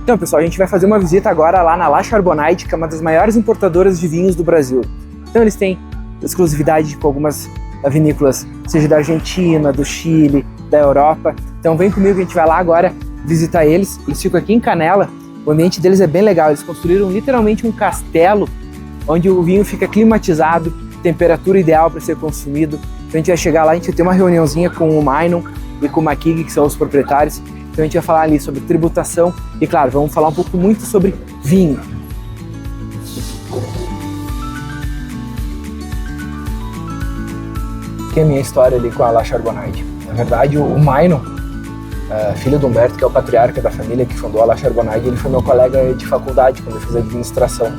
Então, pessoal, a gente vai fazer uma visita agora lá na La Charbonnaide, que é uma das maiores importadoras de vinhos do Brasil. Então, eles têm exclusividade com algumas vinícolas, seja da Argentina, do Chile, da Europa. Então, vem comigo, a gente vai lá agora visitar eles. Eles ficam aqui em Canela. O ambiente deles é bem legal. Eles construíram literalmente um castelo onde o vinho fica climatizado, temperatura ideal para ser consumido. Então, a gente vai chegar lá, a gente vai ter uma reuniãozinha com o Mainon e com o Makig, que são os proprietários. Então, a gente vai falar ali sobre tributação e, claro, vamos falar um pouco muito sobre vinho. Aqui é a minha história ali com a La Charbonnaide. Na verdade, o Mainon, filho do Humberto, que é o patriarca da família que fundou a La Charbonnaide, ele foi meu colega de faculdade quando eu fiz administração.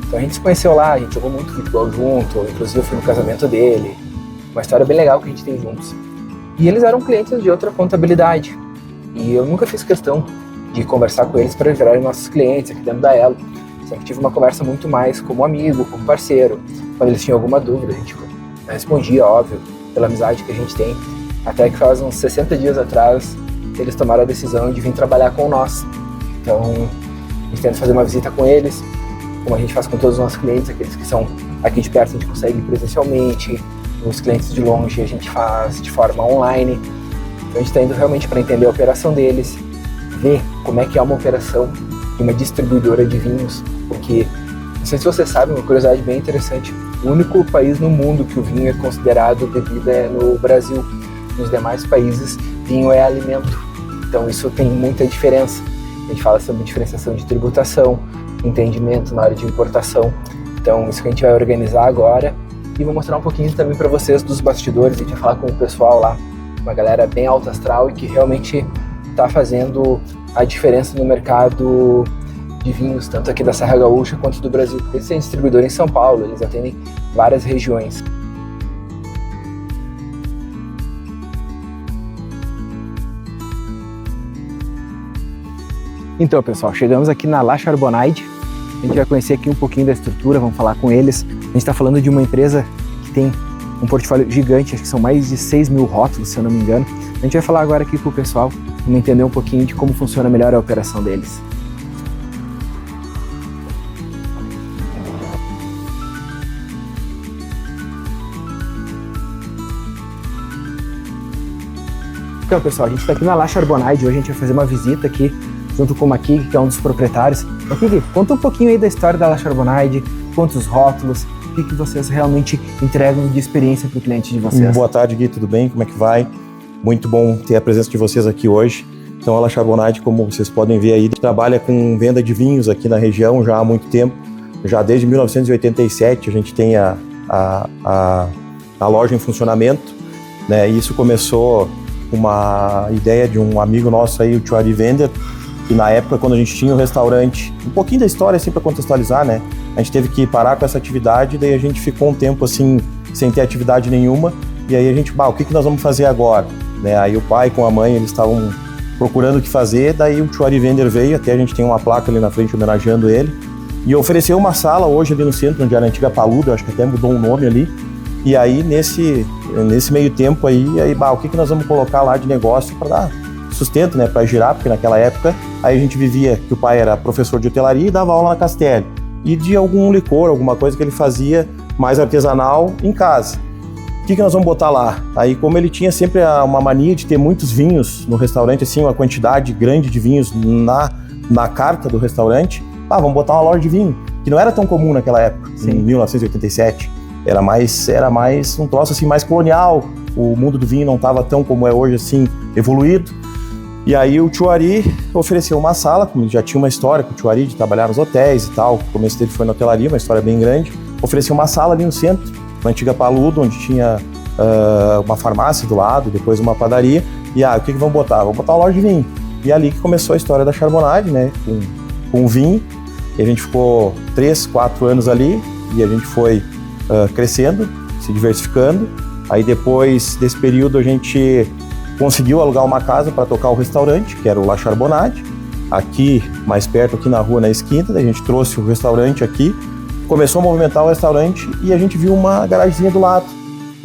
Então a gente se conheceu lá, a gente jogou muito futebol junto, inclusive eu fui no casamento dele. Uma história bem legal que a gente tem juntos. E eles eram clientes de outra contabilidade. E eu nunca fiz questão de conversar com eles para eles virarem nossos clientes aqui dentro da Elo. Sempre tive uma conversa muito mais como amigo, como parceiro. Quando eles tinham alguma dúvida, a gente respondia, óbvio, pela amizade que a gente tem. Até que faz uns 60 dias atrás, eles tomaram a decisão de vir trabalhar com nós. Então, a gente tenta fazer uma visita com eles, como a gente faz com todos os nossos clientes, aqueles que são aqui de perto a gente consegue ir presencialmente, os clientes de longe a gente faz de forma online. Então, a gente está indo realmente para entender a operação deles, ver como é que é uma operação de uma distribuidora de vinhos, porque, não sei se vocês sabem, uma curiosidade bem interessante, o único país no mundo que o vinho é considerado bebida é no Brasil. Nos demais países, vinho é alimento. Então isso tem muita diferença. A gente fala sobre diferenciação de tributação, entendimento na hora de importação. Então isso que a gente vai organizar agora. E vou mostrar um pouquinho também para vocês dos bastidores. A gente vai falar com o pessoal lá, uma galera bem alta astral e que realmente está fazendo a diferença no mercado de vinhos, tanto aqui da Serra Gaúcha quanto do Brasil. Eles têm distribuidor em São Paulo, eles atendem várias regiões. Então, pessoal, chegamos aqui na La Charbonnaide. A gente vai conhecer aqui um pouquinho da estrutura, vamos falar com eles. A gente está falando de uma empresa que tem um portfólio gigante, acho que são mais de 6 mil rótulos, se eu não me engano. A gente vai falar agora aqui com o pessoal, vamos entender um pouquinho de como funciona melhor a operação deles. Então, pessoal, a gente está aqui na La Charbonnaide, hoje a gente vai fazer uma visita aqui junto com o Makig, que é um dos proprietários. Makig, conta um pouquinho aí da história da La Charbonnaide, quantos rótulos, o que vocês realmente entregam de experiência para o cliente de vocês. Boa tarde, Gui, tudo bem? Como é que vai? Muito bom ter a presença de vocês aqui hoje. Então, a La Charbonnaide, como vocês podem ver aí, trabalha com venda de vinhos aqui na região já há muito tempo. Já desde 1987 a gente tem a loja em funcionamento, né? E isso começou uma ideia de um amigo nosso aí, o Tio Ari Vender, que na época, quando a gente tinha o restaurante, um pouquinho da história assim para contextualizar, né? A gente teve que parar com essa atividade, daí a gente ficou um tempo assim, sem ter atividade nenhuma, e aí a gente, o que nós vamos fazer agora? Né? Aí o pai com a mãe, eles estavam procurando o que fazer, daí o Tio Ari Vender veio, até a gente tem uma placa ali na frente homenageando ele, e ofereceu uma sala hoje ali no centro, onde era a antiga Paludo, acho que até mudou o nome ali. E aí, nesse meio tempo aí, o que nós vamos colocar lá de negócio para dar sustento, né, para girar, porque naquela época aí a gente vivia que o pai era professor de hotelaria e dava aula na Castelli, e de algum licor, alguma coisa que ele fazia mais artesanal em casa. O que nós vamos botar lá? Aí, como ele tinha sempre uma mania de ter muitos vinhos no restaurante, assim, uma quantidade grande de vinhos na carta do restaurante, vamos botar uma loja de vinho, que não era tão comum naquela época, em 1987. Era mais um troço assim, mais colonial, o mundo do vinho não estava tão como é hoje, assim, evoluído. E aí o Tio Ari ofereceu uma sala, como ele já tinha uma história com o Tio Ari de trabalhar nos hotéis e tal, o começo dele foi na hotelaria, uma história bem grande, ofereceu uma sala ali no centro, na antiga Paludo, onde tinha uma farmácia do lado, depois uma padaria, e o que vamos botar? Vamos botar uma loja de vinho. E ali que começou a história da Charbonnaide, né, com o vinho, e a gente ficou 3, 4 anos ali, e a gente foi crescendo, se diversificando. Aí depois desse período a gente conseguiu alugar uma casa para tocar o restaurante, que era o La Charbonnaide, aqui mais perto, aqui na rua, na esquina. Daí a gente trouxe o restaurante aqui, começou a movimentar o restaurante e a gente viu uma garagemzinha do lado.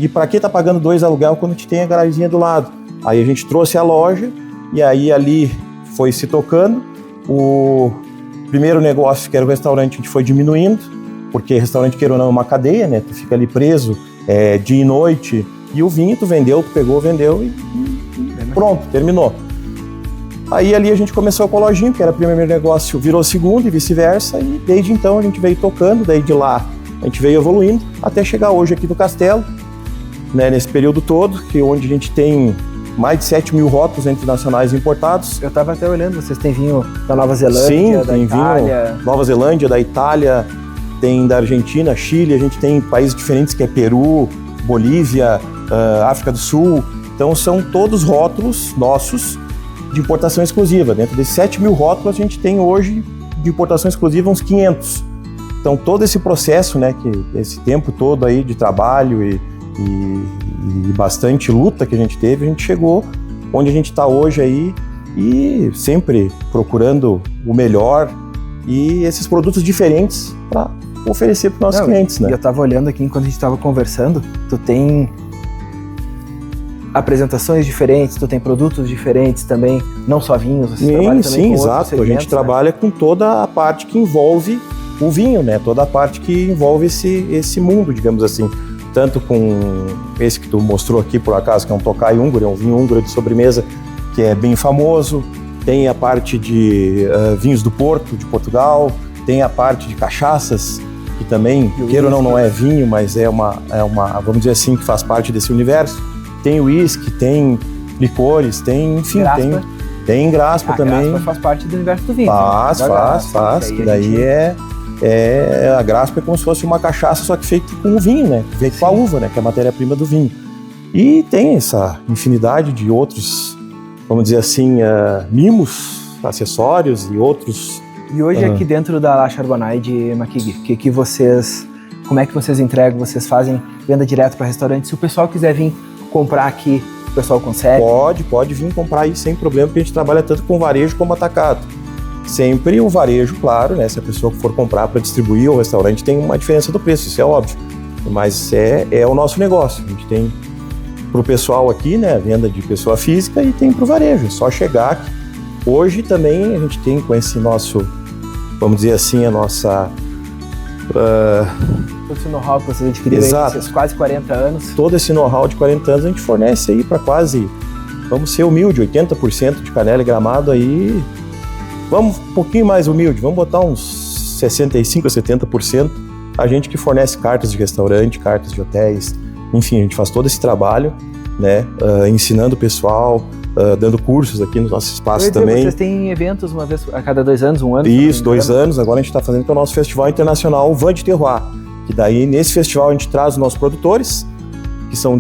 E para que tá pagando 2 aluguel quando a gente tem a garagemzinha do lado? Aí a gente trouxe a loja e aí ali foi se tocando O primeiro negócio, que era o restaurante, a gente foi diminuindo, porque restaurante, queira ou não, é uma cadeia, né? Tu fica ali preso dia e noite, e o vinho tu vendeu, tu pegou, vendeu e pronto, terminou. Aí ali a gente começou com a lojinha, que era o primeiro negócio, virou segundo e vice-versa, e desde então a gente veio tocando, daí de lá a gente veio evoluindo, até chegar hoje aqui no Castelo, né, nesse período todo, onde a gente tem mais de 7.000 rótulos entre nacionais e importados. Eu estava até olhando, vocês têm vinho da Nova Zelândia, sim, da tem Itália. Vinho Nova Zelândia, da Itália, tem da Argentina, Chile, a gente tem países diferentes que é Peru, Bolívia, África do Sul. Então são todos rótulos nossos de importação exclusiva. Dentro desses 7.000 rótulos a gente tem hoje de importação exclusiva uns 500. Então todo esse processo, né, que esse tempo todo aí de trabalho e bastante luta que a gente teve, a gente chegou onde a gente está hoje aí, e sempre procurando o melhor e esses produtos diferentes para oferecer para os nossos clientes, né? Eu estava olhando aqui enquanto a gente estava conversando, tu tem apresentações diferentes, tu tem produtos diferentes também, não só vinhos, você trabalha também com outros exato. segmentos, a gente trabalha com toda a parte que envolve o vinho, né? Toda a parte que envolve esse mundo, digamos assim. Tanto com esse que tu mostrou aqui, por acaso, que é um Tokai húngaro, é um vinho húngaro de sobremesa, que é bem famoso. Tem a parte de vinhos do Porto, de Portugal. Tem a parte de cachaças, que também, queira ou não é vinho, mas é uma, vamos dizer assim, que faz parte desse universo. Tem uísque, tem licores, tem, enfim, Graspa. tem graspa também. A graspa faz parte do universo do vinho. Faz. Que daí a graspa é como se fosse uma cachaça, só que feita com o vinho, né? Feita com a uva, né? Que é a matéria-prima do vinho. E tem essa infinidade de outros, vamos dizer assim, mimos, acessórios e outros. E hoje aqui dentro da La Charbonnaide, Makigi, como é que vocês entregam? Vocês fazem venda direto para restaurante? Se o pessoal quiser vir comprar aqui, o pessoal consegue? Pode vir comprar aí sem problema, porque a gente trabalha tanto com varejo como atacado. Sempre o varejo, claro, né? Se a pessoa for comprar para distribuir, o restaurante tem uma diferença do preço, isso é óbvio. Mas é o nosso negócio. A gente tem para o pessoal aqui, né? A venda de pessoa física, e tem para o varejo. É só chegar aqui. Hoje também a gente tem com esse nosso, vamos dizer assim, a nossa... todo esse know-how que vocês adquiriram aí, esses quase 40 anos. Todo esse know-how de 40 anos a gente fornece aí para quase, vamos ser humilde, 80% de Canela e Gramado aí. Vamos um pouquinho mais humilde, vamos botar uns 65% a 70%. A gente que fornece cartas de restaurante, cartas de hotéis, enfim, a gente faz todo esse trabalho, né, ensinando o pessoal, dando cursos aqui no nosso espaço também. Vocês têm eventos uma vez a cada 2 anos, um ano? Isso, 2 anos. Agora a gente está fazendo que é o nosso Festival Internacional Vin de Terroir. Que daí, nesse festival, a gente traz os nossos produtores, que são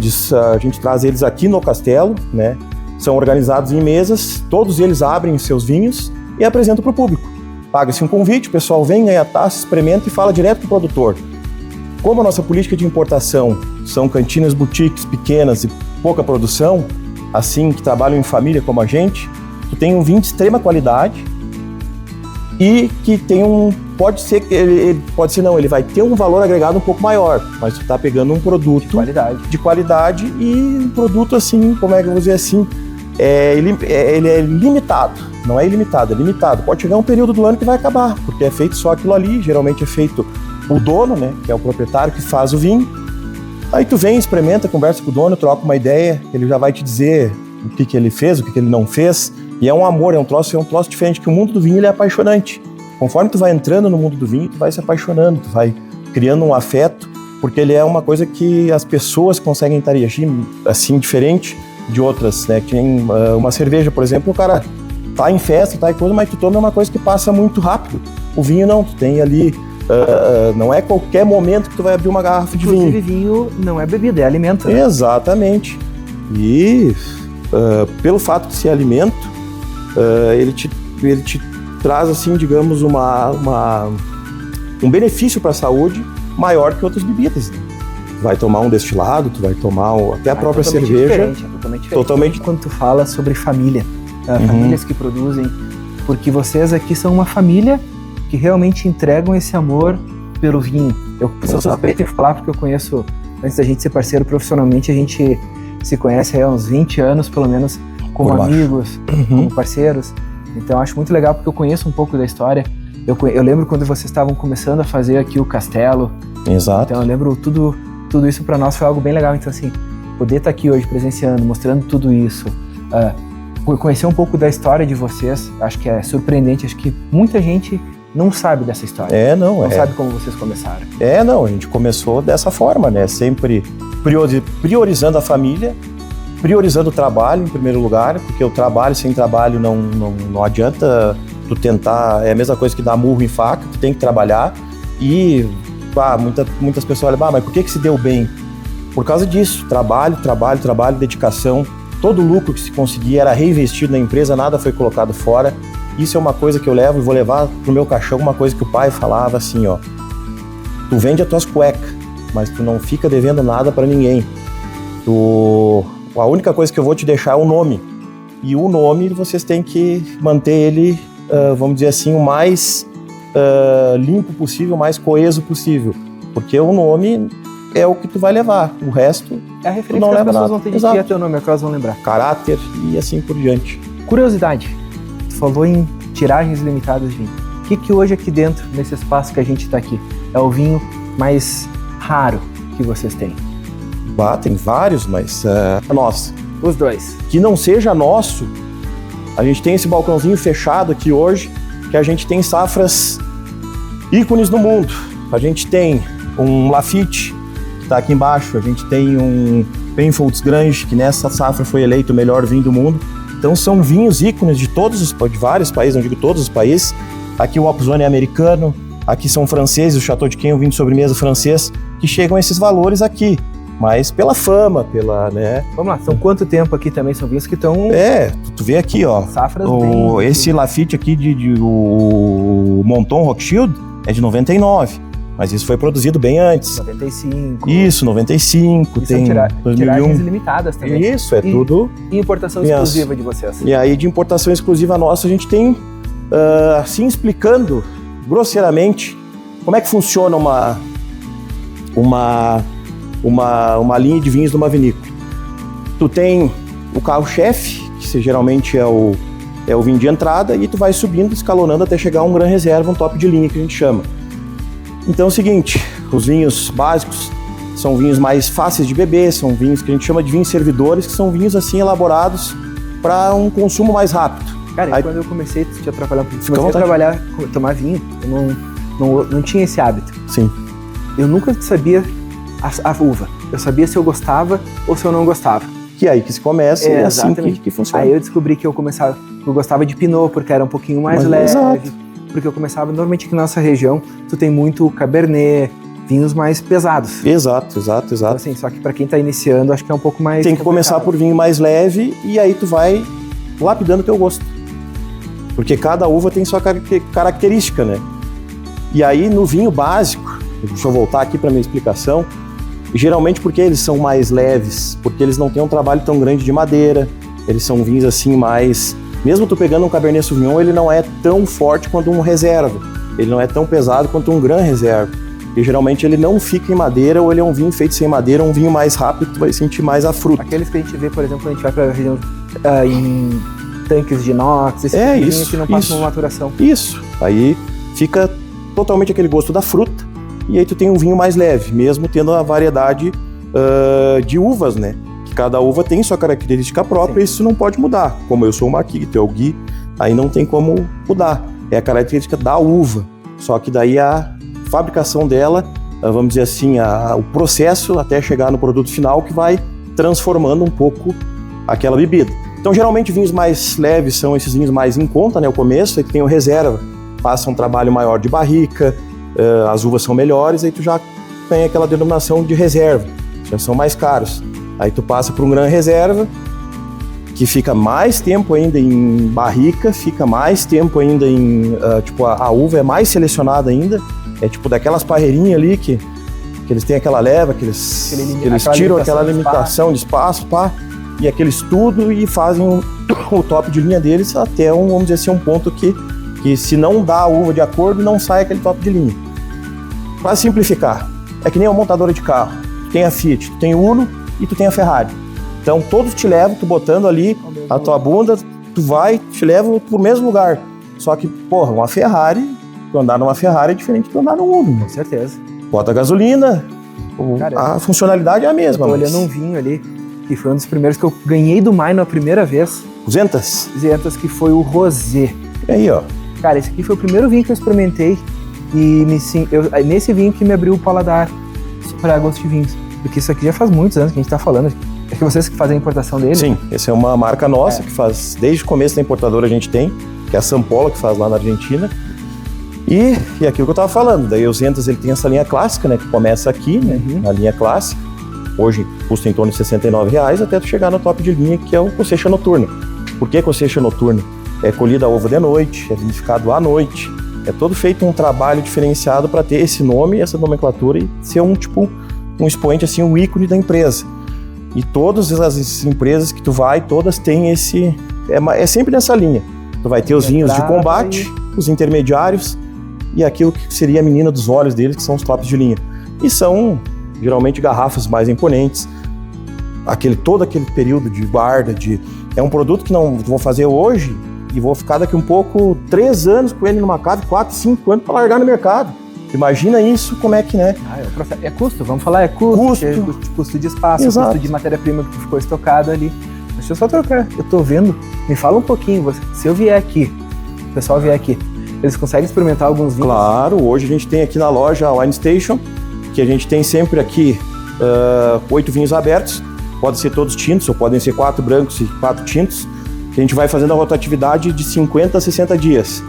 a gente traz eles aqui no Castelo, né? São organizados em mesas, todos eles abrem seus vinhos e apresentam para o público. Paga-se um convite, o pessoal vem, ganha taça, experimenta e fala direto para o produtor. Como a nossa política de importação são cantinas, boutiques pequenas e pouca produção, assim, que trabalham em família como a gente, tu tem um vinho de extrema qualidade e que tem pode ser que ele vai ter um valor agregado um pouco maior, mas tu tá pegando um produto de qualidade e um produto assim, como é que eu vou dizer assim, ele é limitado, não é ilimitado, é limitado. Pode chegar um período do ano que vai acabar, porque é feito só aquilo ali, geralmente é feito o dono, né, que é o proprietário que faz o vinho. Aí tu vem, experimenta, conversa com o dono, troca uma ideia, ele já vai te dizer o que ele fez, o que ele não fez, e é um amor, é um troço diferente, que o mundo do vinho ele é apaixonante. Conforme tu vai entrando no mundo do vinho, tu vai se apaixonando, tu vai criando um afeto, porque ele é uma coisa que as pessoas conseguem interagir assim, diferente de outras, né? Que tem uma cerveja, por exemplo, o cara tá em festa, tá em coisa, mas tu toma uma coisa que passa muito rápido. O vinho não, tu tem ali, não é qualquer momento que tu vai abrir uma garrafa de vinho. Inclusive vinho não é bebida, é alimento, né? Exatamente. E pelo fato de ser alimento, ele te traz, assim, digamos, um benefício para a saúde maior que outras bebidas. Tu vai tomar um destilado, tu vai tomar até a própria cerveja. Totalmente. Quando tu fala sobre família, famílias que produzem, porque vocês aqui são uma família que realmente entregam esse amor pelo vinho. Eu sou suspeito em falar porque eu conheço, antes da gente ser parceiro profissionalmente, a gente se conhece há uns 20 anos, pelo menos, como amigos, como parceiros. Então eu acho muito legal porque eu conheço um pouco da história. Eu lembro quando vocês estavam começando a fazer aqui o castelo. Exato. Então eu lembro tudo isso para nós foi algo bem legal. Então assim, poder estar aqui hoje presenciando, mostrando tudo isso, conhecer um pouco da história de vocês, acho que é surpreendente. Acho que muita gente não sabe dessa história. Não sabe como vocês começaram. A gente começou dessa forma, né? Sempre priorizando a família, priorizando o trabalho em primeiro lugar, porque o trabalho, sem trabalho não adianta tu tentar, é a mesma coisa que dar murro em faca, tu tem que trabalhar e muitas pessoas olham, mas por que se deu bem? Por causa disso, trabalho, dedicação, todo o lucro que se conseguia era reinvestido na empresa, nada foi colocado fora. Isso é uma coisa que eu levo e vou levar pro meu caixão, uma coisa que o pai falava assim, ó, tu vende as tuas cuecas, mas tu não fica devendo nada para ninguém. A única coisa que eu vou te deixar é o nome. E o nome vocês têm que manter ele, vamos dizer assim, o mais limpo possível, o mais coeso possível. Porque o nome é o que tu vai levar. O resto é a referência que as pessoas vão ter de que é teu nome, é que elas vão lembrar. Caráter e assim por diante. Curiosidade. Tu falou em tiragens limitadas de vinho. O que hoje aqui dentro, nesse espaço que a gente está aqui, é o vinho mais raro que vocês têm? Tem vários, mas é nosso. Os dois. Que não seja nosso, a gente tem esse balcãozinho fechado aqui hoje, que a gente tem safras ícones no mundo. A gente tem um Lafite, que está aqui embaixo, a gente tem um Penfolds Grange, que nessa safra foi eleito o melhor vinho do mundo. Então são vinhos ícones de vários países, não digo todos os países. Aqui o Opus One é americano, aqui são franceses, o Chateau de Quem, o vinho de sobremesa francês, que chegam a esses valores aqui. Mas pela fama, né? Vamos lá, são quanto tempo aqui também? São vinhos que estão... Tu vê aqui, ó. Safras esse Lafite aqui, o Monton Rothschild, é de 99. Mas isso foi produzido bem antes. 95. Isso, 95. E tem são tiragens limitadas também. Isso, tudo... E importação exclusiva de vocês. E aí, de importação exclusiva nossa, a gente tem, assim, explicando grosseiramente como é que funciona uma linha de vinhos de uma vinícola. Tu tem o carro-chefe, que geralmente é o vinho de entrada, e tu vai subindo, escalonando até chegar a um Gran Reserva, um top de linha que a gente chama. Então é o seguinte, os vinhos básicos são vinhos mais fáceis de beber, são vinhos que a gente chama de vinhos servidores, que são vinhos assim elaborados para um consumo mais rápido. Cara, quando eu comecei a trabalhar, tomar vinho, eu não tinha esse hábito. Sim. Eu nunca sabia a uva. Eu sabia se eu gostava ou se eu não gostava. Que é aí que se começa, é assim que funciona. Aí eu descobri que eu gostava de Pinot, porque era um pouquinho mais leve. Exato. Porque eu começava, normalmente aqui na nossa região, tu tem muito Cabernet, vinhos mais pesados. Exato. Então, assim, só que para quem tá iniciando, acho que é um pouco mais... Tem que começar por vinho mais leve e aí tu vai lapidando o teu gosto. Porque cada uva tem sua característica, né? E aí no vinho básico, deixa eu voltar aqui para minha explicação, geralmente porque eles são mais leves, porque eles não têm um trabalho tão grande de madeira, eles são vinhos assim mais... Mesmo tu pegando um Cabernet Sauvignon, ele não é tão forte quanto um reserva, ele não é tão pesado quanto um Gran Reserva. E geralmente ele não fica em madeira, ou ele é um vinho feito sem madeira, um vinho mais rápido, tu vai sentir mais a fruta. Aqueles que a gente vê, por exemplo, quando a gente vai para a região em tanques de inox, esse vinho que não passa uma maturação. Isso, aí fica totalmente aquele gosto da fruta, e aí tu tem um vinho mais leve, mesmo tendo a variedade de uvas, né? Que cada uva tem sua característica própria. Sim. E isso não pode mudar. Como eu sou o Maqui, tu é o Gui, aí não tem como mudar. É a característica da uva. Só que daí a fabricação dela, vamos dizer assim, o processo até chegar no produto final que vai transformando um pouco aquela bebida. Então, geralmente, vinhos mais leves são esses vinhos mais em conta, né? O começo, aí tu tem o reserva, passa um trabalho maior de barrica, as uvas são melhores, aí tu já tem aquela denominação de reserva, já são mais caros. Aí tu passa para um Gran Reserva, que fica mais tempo ainda em barrica, fica mais tempo ainda em... a uva é mais selecionada ainda, é tipo daquelas parreirinhas ali que eles têm aquela leva, que eles tiram aquela limitação de espaço, pá, e aquele estudo e fazem o top de linha deles até vamos dizer assim, um ponto que se não dá a uva de acordo, não sai aquele top de linha. Para simplificar, é que nem uma montadora de carro. Tu tem a Fiat, tu tem o Uno e tu tem a Ferrari. Então todos te levam, tu botando ali a tua bunda, tu vai, te leva pro mesmo lugar. Só que, porra, uma Ferrari, tu andar numa Ferrari é diferente de tu andar no Uno. Com certeza. Bota gasolina, a funcionalidade é a mesma. Eu tô olhando um vinho ali, que foi um dos primeiros que eu ganhei do Maino a primeira vez. 200? 200, que foi o Rosé. E aí, ó. Cara, esse aqui foi o primeiro vinho que eu experimentei e nesse vinho que me abriu o paladar para gosto de vinhos. Porque isso aqui já faz muitos anos que a gente tá falando. É que vocês que fazem a importação dele? Sim, essa é uma marca nossa que faz, desde o começo da importadora a gente tem, que é a Sampola, que faz lá na Argentina. E aquilo que eu tava falando, daí o 200 ele tem essa linha clássica, né, que começa aqui, né, na linha clássica. Hoje custa em torno de R$69, até tu chegar no top de linha, que é o Cosecha Noturna. Por que Cosecha Noturna? É colhida a ovo de noite, é vinificado à noite. É todo feito um trabalho diferenciado para ter esse nome, essa nomenclatura e ser um expoente, assim, um ícone da empresa. E todas as empresas que tu vai, todas têm esse... É sempre nessa linha. Tu vai ter os vinhos de combate, os intermediários e aquilo que seria a menina dos olhos deles, que são os tops de linha. E são, geralmente, garrafas mais imponentes. Todo aquele período de guarda, é um produto que não vou fazer hoje e vou ficar daqui um pouco 3 anos com ele numa cave, 4, 5 anos para largar no mercado. Imagina isso, como é que, né? É custo, vamos falar, é custo de espaço, exato, custo de matéria-prima que ficou estocada ali. Deixa eu só trocar, eu tô vendo, me fala um pouquinho, se eu vier aqui, o pessoal vier aqui, eles conseguem experimentar alguns vinhos? Claro, hoje a gente tem aqui na loja a Wine Station, que a gente tem sempre aqui 8 vinhos abertos, podem ser todos tintos, ou podem ser 4 brancos e 4 tintos, que a gente vai fazendo a rotatividade de 50 a 60 dias.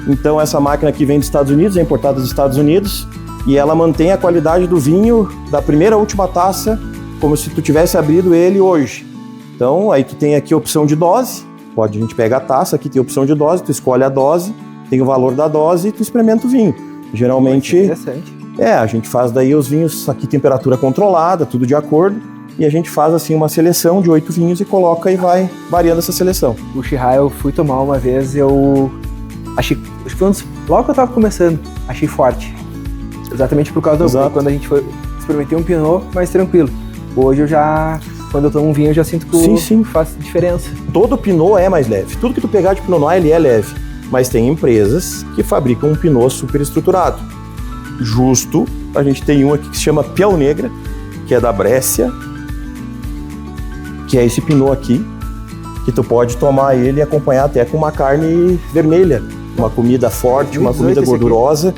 Então essa máquina aqui vem dos Estados Unidos, é importada dos Estados Unidos, e ela mantém a qualidade do vinho da primeira à última taça, como se tu tivesse abrido ele hoje. Então aí tu tem aqui a opção de dose, a gente pega a taça, aqui tem a opção de dose, tu escolhe a dose, tem o valor da dose e tu experimenta o vinho. Geralmente, interessante. A gente faz daí os vinhos aqui temperatura controlada, tudo de acordo, e a gente faz assim uma seleção de 8 vinhos e coloca e vai variando essa seleção. O Shiraz eu fui tomar uma vez e eu achei, acho que foi logo que eu tava começando, achei forte. Exatamente por causa do quando a gente foi, experimentei um Pinot mais tranquilo. Hoje eu já, quando eu tomo um vinho, eu já sinto que faz diferença. Todo Pinot é mais leve. Tudo que tu pegar de Pinot Noir, ele é leve. Mas tem empresas que fabricam um Pinot super estruturado. Justo, a gente tem um aqui que se chama Piau Negra, que é da Brescia, que é esse Pinot aqui, que tu pode tomar ele e acompanhar até com uma carne vermelha, uma comida forte, uma comida gordurosa.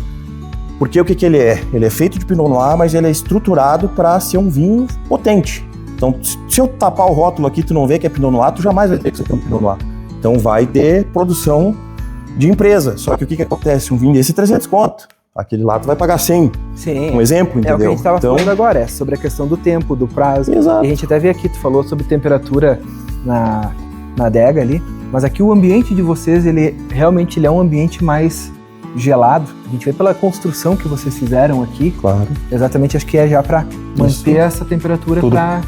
Porque o que ele é? Ele é feito de Pinot Noir, mas ele é estruturado para ser um vinho potente. Então, se eu tapar o rótulo aqui e tu não vê que é Pinot Noir, tu jamais vai ter que ser um Pinot Noir. Então vai ter produção de empresa. Só que o que acontece? Um vinho desse é 300 conto. Aquele lá tu vai pagar 100. Sim. Um exemplo, entendeu? É o que a gente estava falando agora, sobre a questão do tempo, do prazo. Exato. E a gente até veio aqui, tu falou sobre temperatura na adega ali, mas aqui o ambiente de vocês, ele realmente é um ambiente mais gelado. A gente vê pela construção que vocês fizeram aqui. Claro. Exatamente, acho que é já para manter essa temperatura para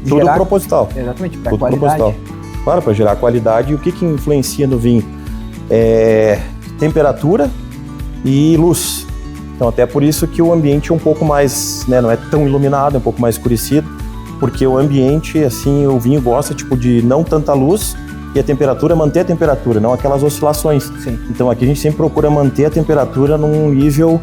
tudo proposital. Exatamente, para tudo qualidade. Proposital. Claro, para gerar qualidade. E o que influencia no vinho? Temperatura e luz. Então até por isso que o ambiente é um pouco mais, né, não é tão iluminado, é um pouco mais escurecido, porque o ambiente, assim, o vinho gosta de não tanta luz e a temperatura, manter a temperatura, não aquelas oscilações. Sim. Então aqui a gente sempre procura manter a temperatura num nível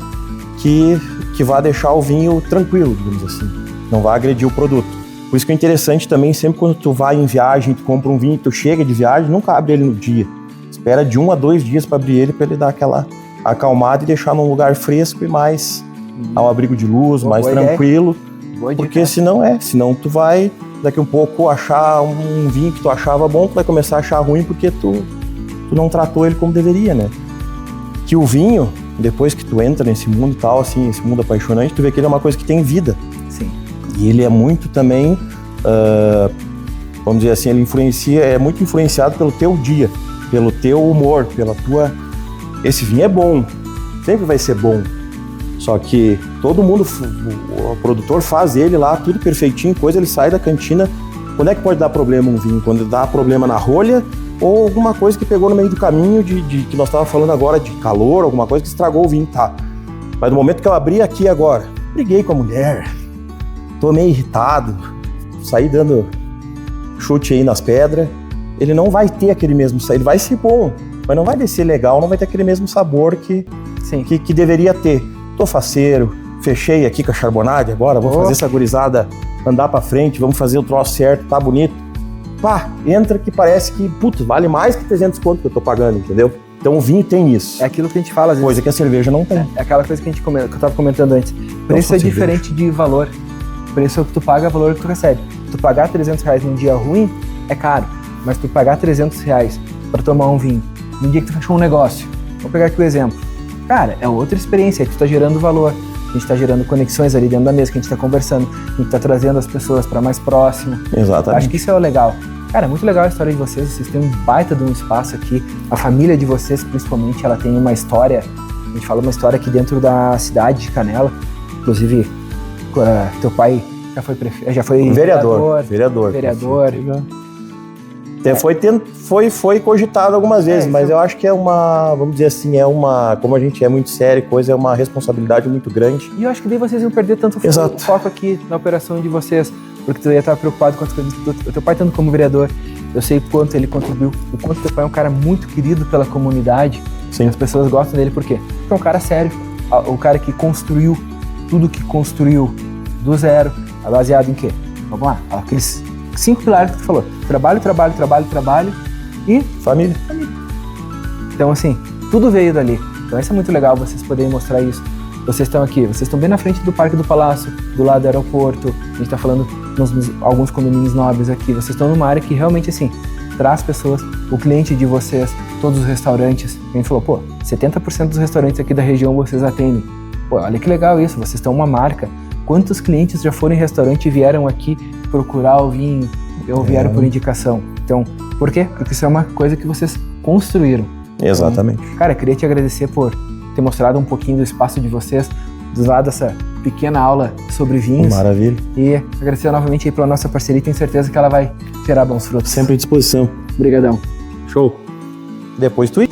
que vai deixar o vinho tranquilo, digamos assim, não vai agredir o produto. Por isso que é interessante também, sempre quando tu vai em viagem, tu compra um vinho, tu chega de viagem, nunca abre ele no dia. Espera de 1 a 2 dias para abrir ele, para ele dar aquela acalmada e deixar num lugar fresco e mais ao abrigo de luz, mais tranquilo. Porque senão tu vai daqui um pouco achar um vinho que tu achava bom, tu vai começar a achar ruim porque tu não tratou ele como deveria, né? Que o vinho, depois que tu entra nesse mundo e tal, assim, esse mundo apaixonante, tu vê que ele é uma coisa que tem vida. Sim. E ele é muito também, vamos dizer assim, é muito influenciado pelo teu dia, pelo teu humor, pela tua... Esse vinho é bom, sempre vai ser bom. Só que todo mundo, o produtor faz ele lá, tudo perfeitinho, ele sai da cantina. Quando é que pode dar problema um vinho? Quando dá problema na rolha ou alguma coisa que pegou no meio do caminho que nós estávamos falando agora, de calor, alguma coisa que estragou o vinho, tá. Mas no momento que eu abri aqui agora, briguei com a mulher, tô meio irritado, saí dando chute aí nas pedras, ele não vai ter aquele mesmo sabor. Ele vai ser bom, mas não vai descer legal, não vai ter aquele mesmo sabor que deveria ter. Tô faceiro, fechei aqui com a Charbonade agora, vou fazer essa gurizada andar pra frente, vamos fazer o troço certo, tá bonito. Pá, entra que parece que, putz, vale mais que 300 conto que eu tô pagando, entendeu? Então o vinho tem isso. É aquilo que a gente fala às vezes. Coisa que a cerveja não tem. É aquela coisa que que eu tava comentando antes. Preço é diferente de valor. Preço é o que tu paga, valor é o que tu recebe. Tu pagar 300 reais num dia ruim é caro, mas tu pagar 300 reais pra tomar um vinho num dia que tu fechou um negócio. Vou pegar aqui o exemplo. Cara, é outra experiência, aí tu tá gerando valor. A gente tá gerando conexões ali dentro da mesa, que a gente tá conversando, a gente tá trazendo as pessoas pra mais próximo. Exatamente. Acho que isso é o legal. Cara, é muito legal a história de vocês têm um baita de um espaço aqui. A família de vocês, principalmente, ela tem uma história, a gente fala uma história aqui dentro da cidade de Canela. Inclusive, teu pai já foi vereador. Foi cogitado algumas vezes, mas eu acho que é uma, vamos dizer assim, como a gente é muito sério, é uma responsabilidade muito grande. E eu acho que daí vocês iam perder tanto foco aqui na operação de vocês, porque tu ia estar preocupado com as coisas do teu pai, tanto como vereador. Eu sei o quanto ele contribuiu, o quanto teu pai é um cara muito querido pela comunidade. Sim. As pessoas gostam dele, por quê? Porque é um cara sério, o cara que construiu tudo que construiu do zero, baseado em quê? Vamos lá, aqueles 5 pilares que tu falou: trabalho e família. Então, assim, tudo veio dali. Então, isso é muito legal vocês poderem mostrar isso. Vocês estão aqui, vocês estão bem na frente do Parque do Palácio, do lado do aeroporto. A gente está falando nos alguns condomínios nobres aqui. Vocês estão numa área que realmente, assim, traz pessoas, o cliente de vocês, todos os restaurantes. A gente falou, pô, 70% dos restaurantes aqui da região vocês atendem. Pô, olha que legal isso, vocês estão uma marca. Quantos clientes já foram em restaurante e vieram aqui procurar o vinho ou vieram por indicação? Então, por quê? Porque isso é uma coisa que vocês construíram. Exatamente. Então, cara, eu queria te agradecer por ter mostrado um pouquinho do espaço de vocês, do lado dessa pequena aula sobre vinhos. Maravilha. E agradecer novamente aí pela nossa parceria, tenho certeza que ela vai gerar bons frutos. Sempre à disposição. Obrigadão. Show. Depois tu